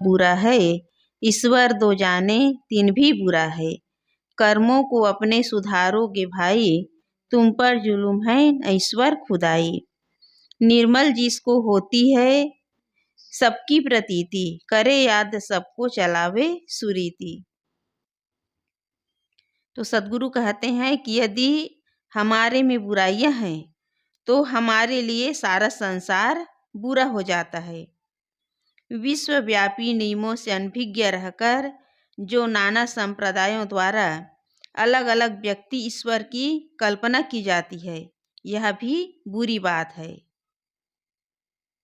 बुरा है, ईश्वर दो जाने तीन भी बुरा है। कर्मों को अपने सुधारोगे भाई, तुम पर जुल्म है ईश्वर खुदाई। निर्मल जिसको होती है सबकी प्रतीति, करे याद सबको चलावे सुरीति। तो सद्गुरु कहते हैं कि यदि हमारे में बुराइयां हैं तो हमारे लिए सारा संसार बुरा हो जाता है। विश्वव्यापी नियमों से अनभिज्ञ रहकर जो नाना संप्रदायों द्वारा अलग अलग व्यक्ति ईश्वर की कल्पना की जाती है, यह भी बुरी बात है।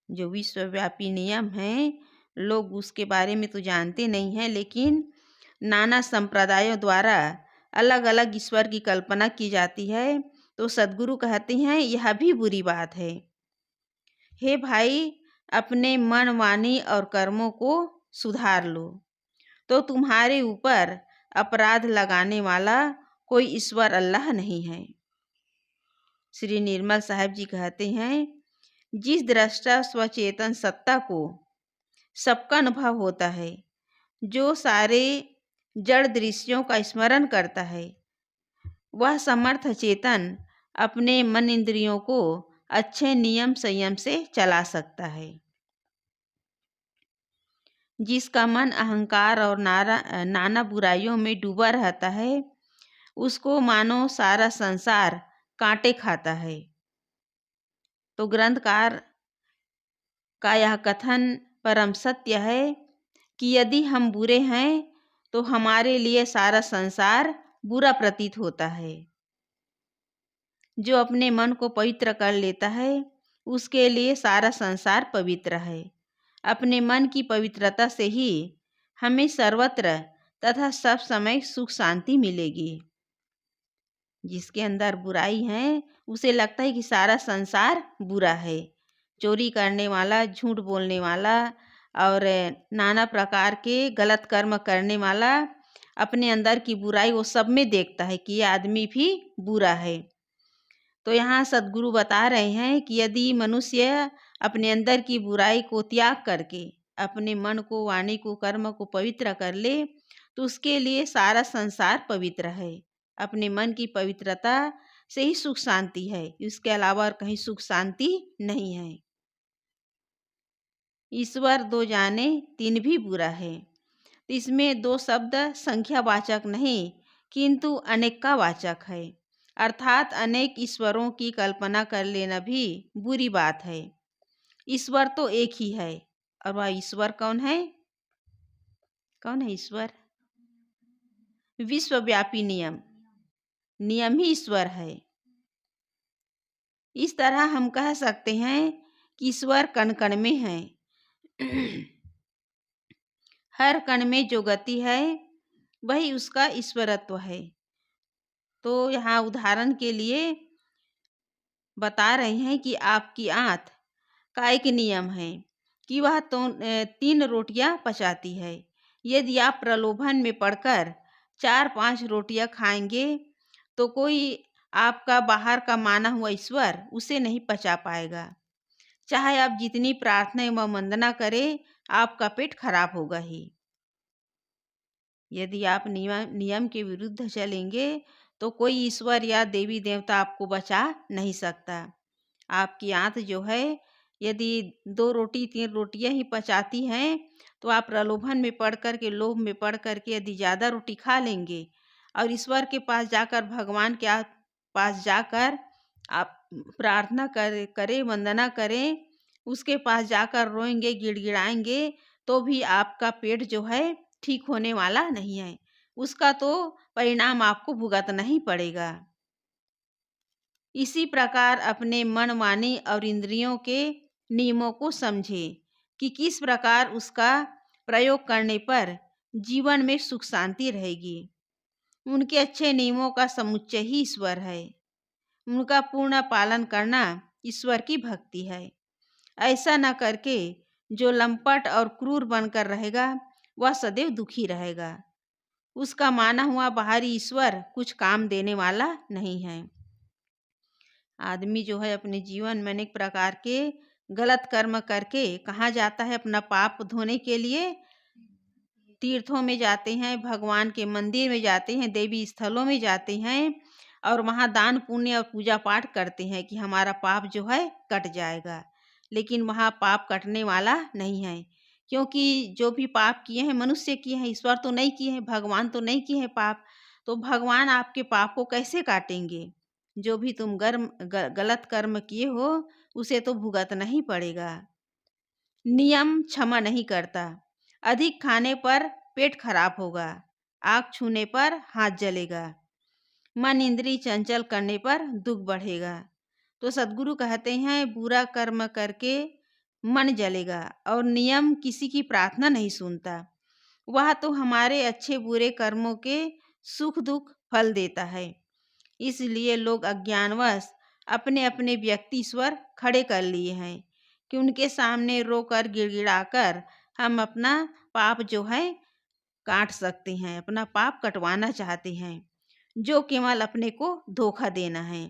जो विश्वव्यापी नियम हैं, लोग उसके बारे में तो जानते नहीं हैं, लेकिन नाना संप्रदायों द्वारा अलग अलग ईश्वर की कल्पना की जाती है। तो सद्गुरु कहते हैं यह भी बुरी बात है। हे भाई, अपने मन, वाणी और कर्मों को सुधार लो, तो तुम्हारे ऊपर अपराध लगाने वाला कोई ईश्वर अल्लाह नहीं है। श्री निर्मल साहब जी कहते हैं, जिस दृष्टा स्वचेतन सत्ता को सबका अनुभव होता है, जो सारे जड़ दृश्यों का स्मरण करता है, वह समर्थ चेतन अपने मन इंद्रियों को अच्छे नियम संयम से चला सकता है। जिसका मन अहंकार और नाना बुराइयों में डूबा रहता है, उसको मानो सारा संसार कांटे खाता है। तो ग्रंथकार का यह कथन परम सत्य है कि यदि हम बुरे हैं तो हमारे लिए सारा संसार बुरा प्रतीत होता है। जो अपने मन को पवित्र कर लेता है, उसके लिए सारा संसार पवित्र है। अपने मन की पवित्रता से ही हमें सर्वत्र तथा सब समय सुख शांति मिलेगी। जिसके अंदर बुराई है, उसे लगता है कि सारा संसार बुरा है। चोरी करने वाला, झूठ बोलने वाला और नाना प्रकार के गलत कर्म करने वाला अपने अंदर की बुराई वो सब में देखता है कि ये आदमी भी बुरा है। तो यहाँ सद्गुरु बता रहे हैं कि यदि मनुष्य अपने अंदर की बुराई को त्याग करके अपने मन को, वाणी को, कर्म को पवित्र कर ले, तो उसके लिए सारा संसार पवित्र है। अपने मन की पवित्रता से ही सुख शांति है, इसके अलावा और कहीं सुख शांति नहीं है। ईश्वर दो जाने तीन भी बुरा है। इसमें दो शब्द संख्यावाचक नहीं किंतु अनेक का वाचक है, अर्थात अनेक ईश्वरों की कल्पना कर लेना भी बुरी बात है। ईश्वर तो एक ही है, और वह ईश्वर कौन है? कौन है ईश्वर? विश्वव्यापी नियम ही ईश्वर है। इस तरह हम कह सकते हैं कि ईश्वर कण कण में है। हर कण में जो गति है वही उसका ईश्वरत्व है। तो यहाँ उदाहरण के लिए बता रहे हैं कि आपकी आंत का एक नियम है कि वह तो 3 रोटियां पचाती है। यदि आप प्रलोभन में पड़कर 4-5 रोटियां खाएंगे तो कोई आपका बाहर का माना हुआ ईश्वर उसे नहीं पचा पाएगा। चाहे आप जितनी प्रार्थना व वंदना करें, आपका पेट खराब होगा ही। यदि आप नियम के विरुद्ध चलेंगे तो कोई ईश्वर या देवी देवता आपको बचा नहीं सकता। आपकी आंत जो है, यदि 2 रोटी 3 रोटियां ही पचाती हैं, तो आप प्रलोभन में पड़ कर के, लोभ में पड़ कर के यदि ज़्यादा रोटी खा लेंगे और ईश्वर के पास जाकर, भगवान के पास जाकर आप प्रार्थना करें, वंदना करें, उसके पास जाकर रोएंगे, गिड़गिड़ाएंगे, तो भी आपका पेट जो है ठीक होने वाला नहीं है। उसका तो परिणाम आपको भुगतना ही पड़ेगा। इसी प्रकार अपने मन, वाणी और इंद्रियों के नियमों को समझे कि किस प्रकार उसका प्रयोग करने पर जीवन में सुख शांति रहेगी। उनके अच्छे नियमों का समुच्चय ही ईश्वर है। उनका पूर्ण पालन करना ईश्वर की भक्ति है। ऐसा न करके जो लंपट और क्रूर बनकर रहेगा, वह सदैव दुखी रहेगा। उसका माना हुआ बाहरी ईश्वर कुछ काम देने वाला नहीं है। आदमी जो है अपने जीवन में अनेक प्रकार के गलत कर्म करके कहाँ जाता है अपना पाप धोने के लिए? तीर्थों में जाते हैं, भगवान के मंदिर में जाते हैं, देवी स्थलों में जाते हैं और वहाँ दान पुण्य और पूजा पाठ करते हैं कि हमारा पाप जो है कट जाएगा। लेकिन वहाँ पाप कटने वाला नहीं है, क्योंकि जो भी पाप किए हैं मनुष्य किए हैं, ईश्वर तो नहीं किए हैं, भगवान तो नहीं किए हैं पाप। तो भगवान आपके पाप को कैसे काटेंगे? जो भी तुम गलत कर्म किए हो उसे तो भुगतना ही पड़ेगा। नियम क्षमा नहीं करता। अधिक खाने पर पेट खराब होगा, आग छूने पर हाथ जलेगा, मन इंद्रिय चंचल करने पर दुख बढ़ेगा। तो सदगुरु कहते हैं बुरा कर्म करके मन जलेगा और नियम किसी की प्रार्थना नहीं सुनता। वह तो हमारे अच्छे बुरे कर्मों के सुख दुख फल देता है। इसलिए लोग अज्ञानवश अपने अपने व्यक्ति स्वर खड़े कर लिए हैं कि उनके सामने रोकर गिड़गिड़ाकर हम अपना पाप जो है काट सकते हैं, अपना पाप कटवाना चाहते हैं, जो केवल अपने को धोखा देना है।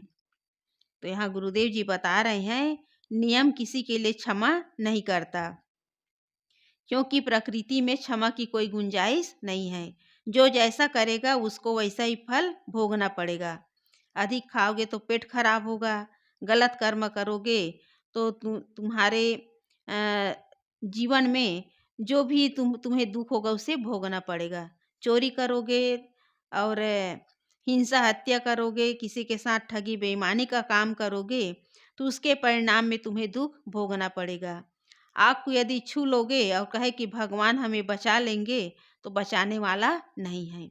तो यहाँ गुरुदेव जी बता रहे हैं नियम किसी के लिए क्षमा नहीं करता, क्योंकि प्रकृति में क्षमा की कोई गुंजाइश नहीं है। जो जैसा करेगा उसको वैसा ही फल भोगना पड़ेगा। अधिक खाओगे तो पेट खराब होगा, गलत कर्म करोगे तो तुम्हारे जीवन में जो भी तुम्हें दुख होगा उसे भोगना पड़ेगा। चोरी करोगे और हिंसा हत्या करोगे, किसी के साथ ठगी बेईमानी का काम करोगे तो उसके परिणाम में तुम्हें दुख भोगना पड़ेगा। आग को यदि छू लोगे और कहे कि भगवान हमें बचा लेंगे तो बचाने वाला नहीं है,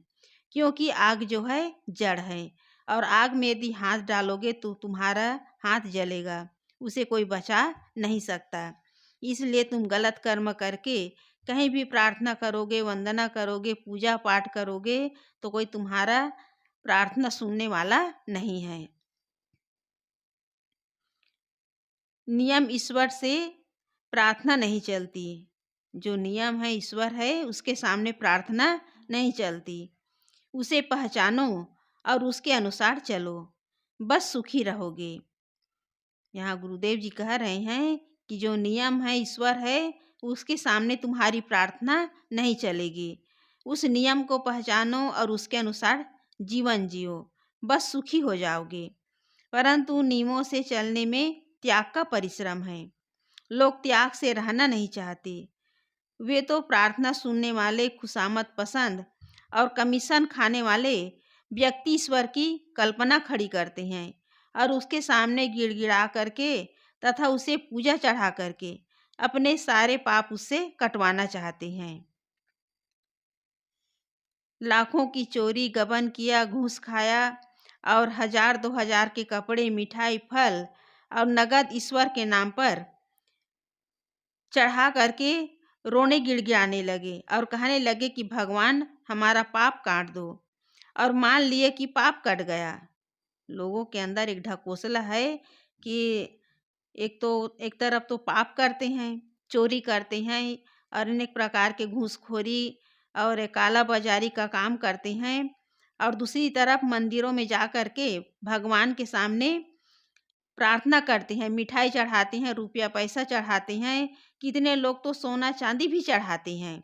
क्योंकि आग जो है जड़ है और आग में यदि हाथ डालोगे तो तुम्हारा हाथ जलेगा, उसे कोई बचा नहीं सकता। इसलिए तुम गलत कर्म करके कहीं भी प्रार्थना करोगे, वंदना करोगे, पूजा पाठ करोगे तो कोई तुम्हारा प्रार्थना सुनने वाला नहीं है। नियम ईश्वर से प्रार्थना नहीं चलती। जो नियम है ईश्वर है उसके सामने प्रार्थना नहीं चलती। उसे पहचानो और उसके अनुसार चलो, बस सुखी रहोगे। यहाँ गुरुदेव जी कह रहे हैं कि जो नियम है ईश्वर है उसके सामने तुम्हारी प्रार्थना नहीं चलेगी। उस नियम को पहचानो और उसके अनुसार जीवन जियो, बस सुखी हो जाओगे। परंतु नियमों से चलने में त्याग का परिश्रम है। लोग त्याग से रहना नहीं चाहते। वे तो प्रार्थना सुनने वाले, खुशामद पसंद और कमीशन खाने वाले व्यक्ति ईश्वर की कल्पना खड़ी करते हैं और उसके सामने गिड़गिड़ा करके तथा उसे पूजा चढ़ा करके अपने सारे पाप उससे कटवाना चाहते हैं। लाखों की चोरी, गबन किया, घूस खाया और 1000-2000 के कपड़े, मिठाई, फल और नगद ईश्वर के नाम पर चढ़ा करके रोने गिड़गिड़ाने लगे और कहने लगे कि भगवान हमारा पाप काट दो, और मान लिए कि पाप कट गया। लोगों के अंदर एक ढकोसला है कि एक तरफ तो पाप करते हैं, चोरी करते हैं और अनेक प्रकार के घूसखोरी और काला बाजारी का काम करते हैं, और दूसरी तरफ मंदिरों में जा कर के भगवान के सामने प्रार्थना करते हैं, मिठाई चढ़ाते हैं, रुपया पैसा चढ़ाते हैं। कितने लोग तो सोना चांदी भी चढ़ाते हैं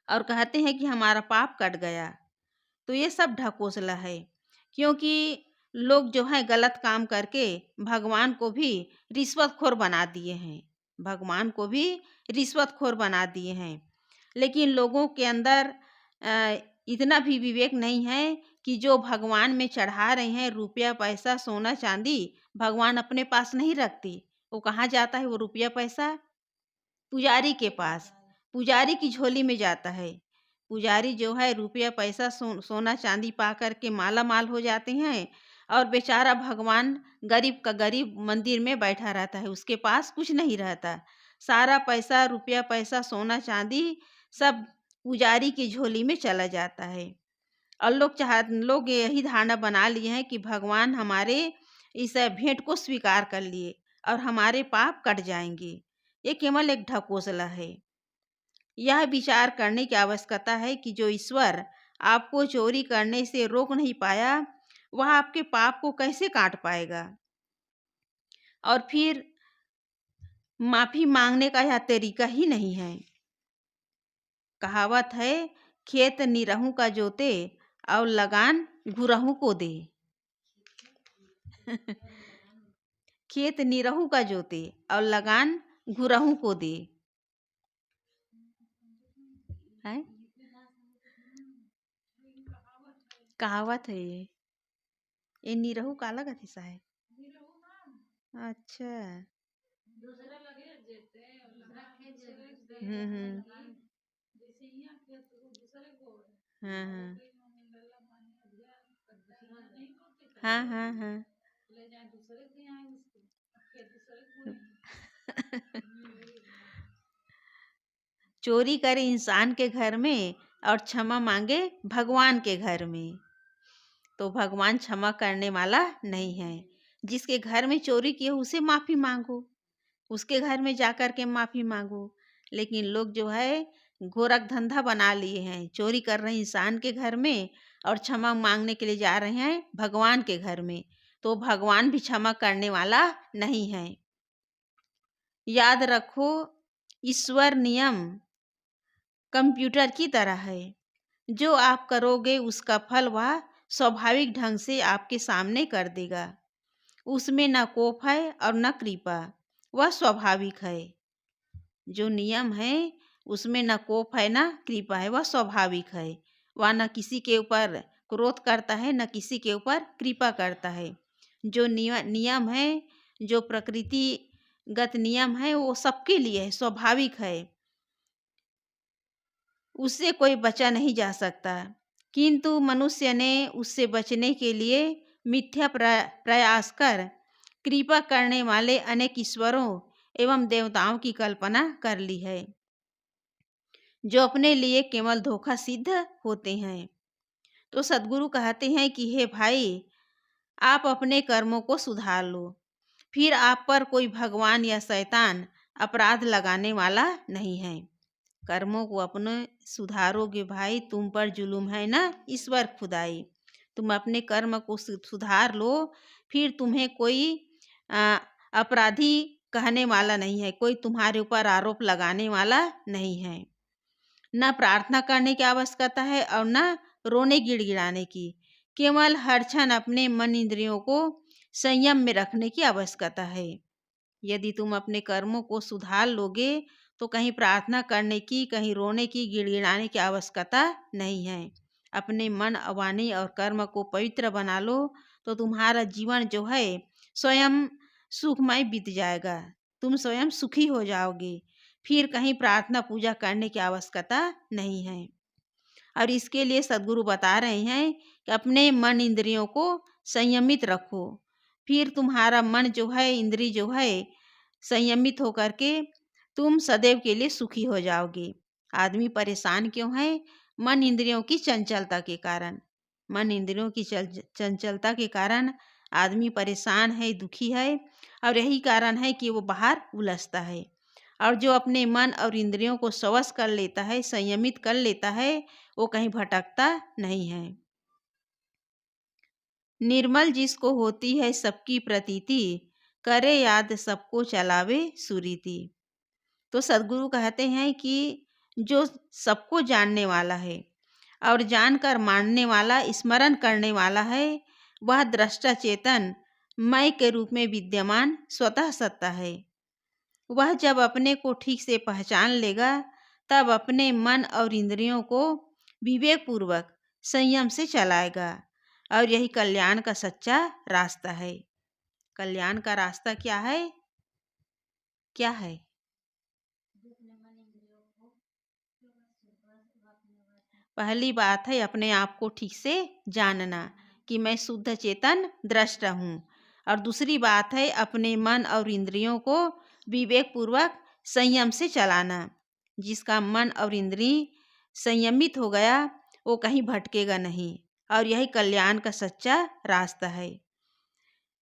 और कहते हैं कि हमारा पाप कट गया। तो ये सब ढकोसला है, क्योंकि लोग जो है गलत काम करके भगवान को भी रिश्वतखोर बना दिए हैं। भगवान को भी रिश्वतखोर बना दिए हैं। लेकिन लोगों के अंदर इतना भी विवेक नहीं है कि जो भगवान में चढ़ा रहे हैं रुपया पैसा सोना चांदी, भगवान अपने पास नहीं रखती। वो कहाँ जाता है वो रुपया पैसा? पुजारी के पास, पुजारी की झोली में जाता है। पुजारी जो है रुपया पैसा सोना चांदी पा कर के माला माल हो जाते हैं और बेचारा भगवान गरीब का गरीब मंदिर में बैठा रहता है, उसके पास कुछ नहीं रहता। सारा पैसा रुपया पैसा सोना चांदी सब पुजारी की झोली में चला जाता है। और लोग यही धारणा बना लिए हैं कि भगवान हमारे इस भेंट को स्वीकार कर लिए और हमारे पाप कट जाएंगे। ये केवल एक ढकोसला है। यह विचार करने की आवश्यकता है कि जो ईश्वर आपको चोरी करने से रोक नहीं पाया, वह आपके पाप को कैसे काट पाएगा? और फिर माफी मांगने का यह तरीका ही नहीं है। कहावत है, खेत निरहू का जोते और लगान गुरहू को दे। खेत निरहू का जोते और लगान गुरहू को दे। है कहावत है ये निरहू काला कथी सा है। अच्छा। हम्म। हाँ हाँ हाँ हाँ हाँ। चोरी करे इंसान के घर में और क्षमा मांगे भगवान के घर में, तो भगवान क्षमा करने वाला नहीं है। जिसके घर में चोरी की हो उसे माफ़ी मांगो, उसके घर में जाकर के माफ़ी मांगो। लेकिन लोग जो है गोरख धंधा बना लिए हैं, चोरी कर रहे हैं इंसान के घर में और क्षमा मांगने के लिए जा रहे हैं भगवान के घर में, तो भगवान भी क्षमा करने वाला नहीं है। याद रखो, ईश्वर नियम कंप्यूटर की तरह है। जो आप करोगे उसका फल वह स्वाभाविक ढंग से आपके सामने कर देगा। उसमें न कोप है और न कृपा, वह स्वाभाविक है। जो नियम है उसमें न कोप है न कृपा है, वह स्वाभाविक है। वह न किसी के ऊपर क्रोध करता है न किसी के ऊपर कृपा करता है। जो नियम है, जो प्रकृतिगत नियम है, वो सबके लिए है, स्वाभाविक है, उससे कोई बचा नहीं जा सकता। किंतु मनुष्य ने उससे बचने के लिए मिथ्या प्रयास कर कृपा करने वाले अनेक ईश्वरों एवं देवताओं की कल्पना कर ली है, जो अपने लिए केवल धोखा सिद्ध होते हैं। तो सद्गुरु कहते हैं कि हे भाई, आप अपने कर्मों को सुधार लो, फिर आप पर कोई भगवान या शैतान अपराध लगाने वाला नहीं है। कर्मों को अपने सुधारोगे भाई, तुम पर जुल्म है ना ईश्वर खुदाई। तुम अपने कर्म को सुधार लो, फिर तुम्हें कोई अपराधी कहने वाला नहीं है, कोई तुम्हारे ऊपर आरोप लगाने वाला नहीं है। न प्रार्थना करने की आवश्यकता है और न रोने गिड़गिड़ाने की, केवल हर क्षण अपने मन इंद्रियों को संयम में रखने की आवश्यकता है। यदि तुम अपने कर्मों को सुधार लोगे तो कहीं प्रार्थना करने की, कहीं रोने की, गिड़गिड़ाने की आवश्यकता नहीं है। अपने मन, वाणी और कर्म को पवित्र बना लो तो तुम्हारा जीवन जो है स्वयं सुखमय बीत जाएगा, तुम स्वयं सुखी हो जाओगे। फिर कहीं प्रार्थना पूजा करने की आवश्यकता नहीं है। और इसके लिए सद्गुरु बता रहे हैं कि अपने मन इंद्रियों को संयमित रखो, फिर तुम्हारा मन जो है, इंद्री जो है, संयमित होकर के तुम सदैव के लिए सुखी हो जाओगे। आदमी परेशान क्यों है? मन इंद्रियों की चंचलता के कारण। मन इंद्रियों की चंचलता के कारण आदमी परेशान है, दुखी है, और यही कारण है कि वो बाहर उलझता है। और जो अपने मन और इंद्रियों को स्वश कर लेता है, संयमित कर लेता है, वो कहीं भटकता नहीं है। निर्मल जिसको होती है सबकी प्रतीति, करे याद सबको चलावे सुरीति। तो सद्गुरु कहते हैं कि जो सबको जानने वाला है और जानकर मानने वाला, स्मरण करने वाला है, वह दृष्टा चेतन मैं के रूप में विद्यमान स्वतः सत्ता है। वह जब अपने को ठीक से पहचान लेगा तब अपने मन और इंद्रियों को विवेक पूर्वक संयम से चलाएगा, और यही कल्याण का सच्चा रास्ता है। कल्याण का रास्ता क्या है? क्या है? पहली बात है अपने आप को ठीक से जानना कि मैं शुद्ध चेतन दृष्टा हूँ, और दूसरी बात है अपने मन और इंद्रियों को विवेक पूर्वक संयम से चलाना। जिसका मन और इंद्रिय संयमित हो गया वो कहीं भटकेगा नहीं, और यही कल्याण का सच्चा रास्ता है।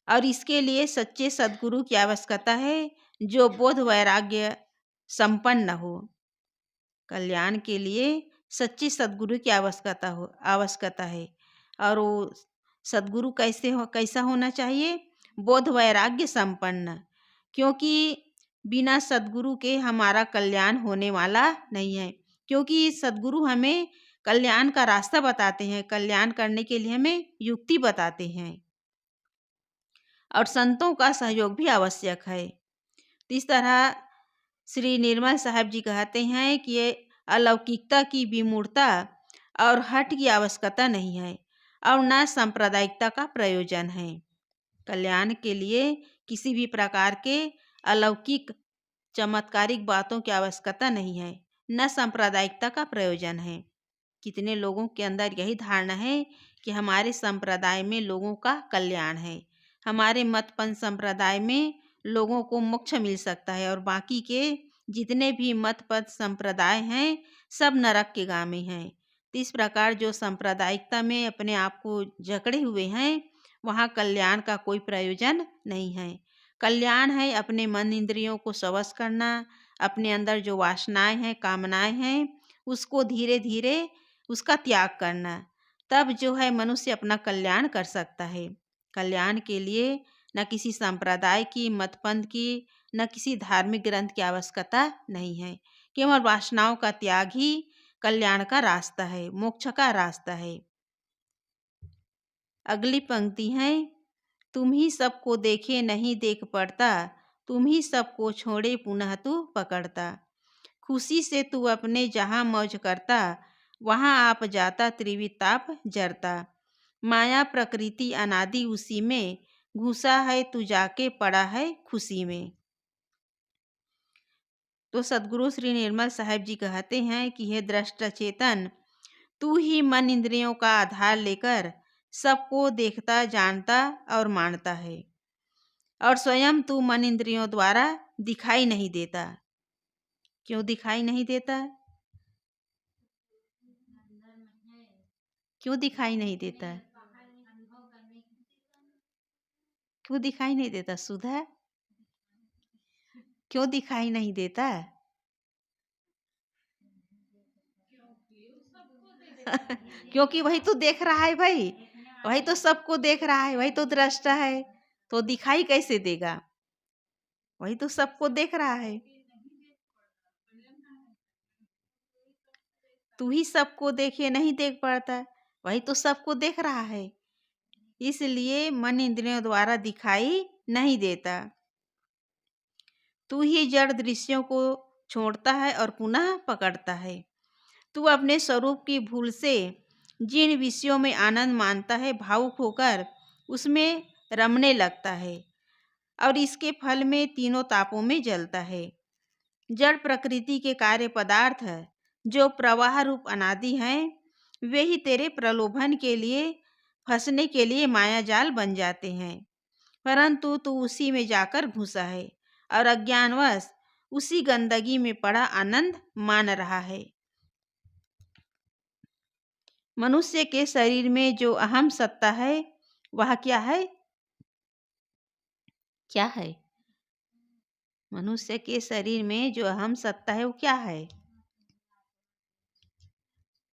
और इसके लिए सच्चे सद्गुरु की आवश्यकता है, जो बोध वैराग्य संपन्न हो। कल्याण के लिए सच्चे सद्गुरु की आवश्यकता है। और वो सद्गुरु कैसा होना चाहिए? बोध वैराग्य संपन्न। क्योंकि बिना सद्गुरु के हमारा कल्याण होने वाला नहीं है। क्योंकि सद्गुरु हमें कल्याण का रास्ता बताते हैं, कल्याण करने के लिए हमें युक्ति बताते हैं और संतों का सहयोग भी आवश्यक है। तो इस तरह श्री निर्मल साहब जी कहते हैं कि ये अलौकिकता की विमूढ़ता और हट की आवश्यकता नहीं है और न सांप्रदायिकता का प्रयोजन है। कल्याण के लिए किसी भी प्रकार के अलौकिक चमत्कारिक बातों की आवश्यकता नहीं है, न सांप्रदायिकता का प्रयोजन है। कितने लोगों के अंदर यही धारणा है कि हमारे संप्रदाय में लोगों का कल्याण है, हमारे मतपंथ संप्रदाय में लोगों को मोक्ष मिल सकता है और बाकी के जितने भी मतपंथ संप्रदाय हैं सब नरक के गामी हैं। तो इस प्रकार जो सांप्रदायिकता में अपने आप को जकड़े हुए हैं वहाँ कल्याण का कोई प्रयोजन नहीं है। कल्याण है अपने मन इंद्रियों को वश करना, अपने अंदर जो वासनाएं हैं, कामनाएं हैं, उसको धीरे धीरे उसका त्याग करना। तब जो है मनुष्य अपना कल्याण कर सकता है। कल्याण के लिए न किसी संप्रदाय की, मतपंथ की, न किसी धार्मिक ग्रंथ की आवश्यकता नहीं है। केवल वासनाओं का त्याग ही कल्याण का रास्ता है, मोक्ष का रास्ता है। अगली पंक्ति है, तुम ही सबको देखे नहीं देख पड़ता, तुम ही सबको छोड़े पुनः तू पकड़ता। खुशी से तू अपने जहाँ मौज करता, वहाँ आप जाता त्रिविताप जरता। माया प्रकृति अनादि उसी में, घुसा है तू जाके पड़ा है खुशी में। तो सद्गुरु श्री निर्मल साहब जी कहते हैं कि हे दृष्ट चेतन, तू ही मन इंद्रियों का आधार लेकर सबको देखता, जानता और मानता है और स्वयं तू मन इंद्रियों द्वारा दिखाई नहीं देता। क्यों दिखाई नहीं देता? क्यों दिखाई नहीं देता? क्यों दिखाई नहीं देता सुधा? क्यों दिखाई नहीं देता? क्योंकि वही तो देख रहा है भाई, वही तो सबको देख रहा है, वही तो दृष्टा है, तो दिखाई कैसे देगा? वही तो सबको देख रहा है। तू ही सबको देखे नहीं देख पाता, वही तो सबको देख रहा है, इसलिए मन इंद्रियों द्वारा दिखाई नहीं देता। तू ही जड़ दृश्यों को छोड़ता है और पुनः पकड़ता है। तू अपने स्वरूप की भूल से जिन विषयों में आनंद मानता है, भावुक होकर उसमें रमने लगता है और इसके फल में तीनों तापों में जलता है। जड़ प्रकृति के कार्य पदार्थ जो प्रवाह रूप अनादि हैं, वे ही तेरे प्रलोभन के लिए, फंसने के लिए माया जाल बन जाते हैं, परंतु तू उसी में जाकर घुसा है और अज्ञानवश उसी गंदगी में पड़ा आनंद मान रहा है। मनुष्य के शरीर में जो अहम सत्ता है वह क्या है? क्या है? मनुष्य के शरीर में जो अहम सत्ता है वो क्या है?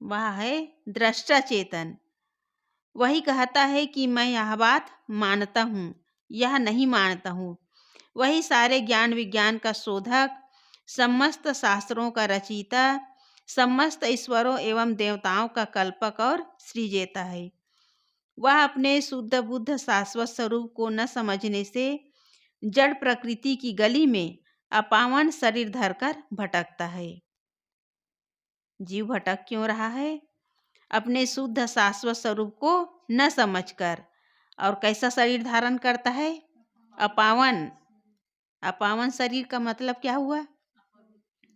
वह है दृष्टा चेतन। वही कहता है कि मैं यह बात मानता हूँ, यह नहीं मानता हूँ। वही सारे ज्ञान विज्ञान का शोधक, समस्त शास्त्रों का रचयिता, समस्त ईश्वरों एवं देवताओं का कल्पक और सृजेता है। वह अपने शुद्ध बुद्ध शाश्वत स्वरूप को न समझने से जड़ प्रकृति की गली में अपावन शरीर धरकर भटकता है। जीव भटक क्यों रहा है? अपने शुद्ध शाश्वत स्वरूप को न समझकर। और कैसा शरीर धारण करता है? अपावन। अपावन शरीर का मतलब क्या हुआ?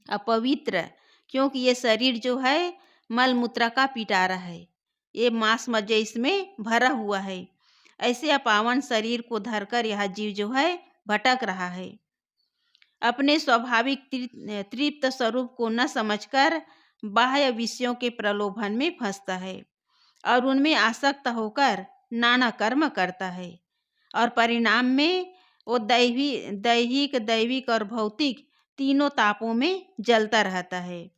अपवित्र। क्योंकि ये शरीर जो है मल मूत्र का पिटारा है, ये मांस मज्जा इसमें भरा हुआ है। ऐसे अपावन शरीर को धरकर यह जीव जो है भटक रहा है। अपने स्वाभाविक तृप्त स्वरूप को न समझकर बाह्य विषयों के प्रलोभन में फंसता है और उनमें आसक्त होकर नाना कर्म करता है और परिणाम में वो दैविक और भौतिक तीनों तापों में जलता रहता है।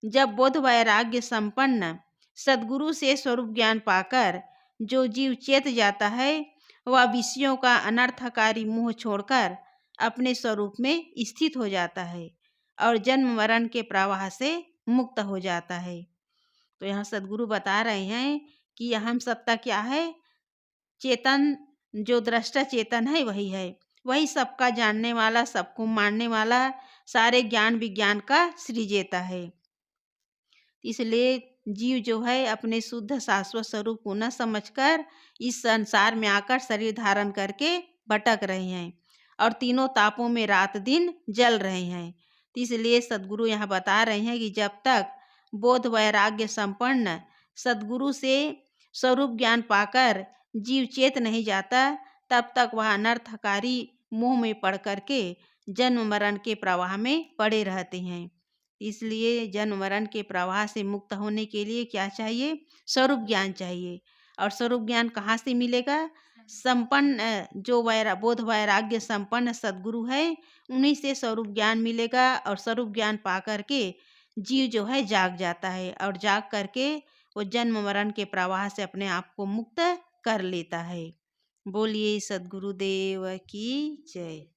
जब बोध वैराग्य संपन्न सद्गुरु से स्वरूप ज्ञान पाकर जो जीव चेत जाता है, वह विषयों का अनर्थकारी मोह छोड़कर अपने स्वरूप में स्थित हो जाता है और जन्म मरण के प्रवाह से मुक्त हो जाता है। तो यहाँ सद्गुरु बता रहे हैं कि अहम सत्ता क्या है? चेतन, जो दृष्टा चेतन है वही है। वही सबका जानने वाला, सबको मानने वाला, सारे ज्ञान विज्ञान का सृजेता है। इसलिए जीव जो है अपने शुद्ध शाश्वत स्वरूप को न समझकर इस संसार में आकर शरीर धारण करके भटक रहे हैं और तीनों तापों में रात दिन जल रहे हैं। तो इसलिए सद्गुरु यहाँ बता रहे हैं कि जब तक बोध वैराग्य संपन्न सद्गुरु से स्वरूप ज्ञान पाकर जीव चेत नहीं जाता, तब तक वह अनर्थकारी मोह में पड़ करके जन्म मरण के प्रवाह में पड़े रहते हैं। इसलिए जन्म मरण के प्रवाह से मुक्त होने के लिए क्या चाहिए? स्वरूप ज्ञान चाहिए। और स्वरूप ज्ञान कहाँ से मिलेगा? संपन्न जो बोध वैराग्य संपन्न सद्गुरु है उन्हीं से स्वरूप ज्ञान मिलेगा। और स्वरूप ज्ञान पा करके जीव जो है जाग जाता है और जाग करके वो जन्म मरण के प्रवाह से अपने आप को मुक्त कर लेता है। बोलिए सद्गुरुदेव की जय।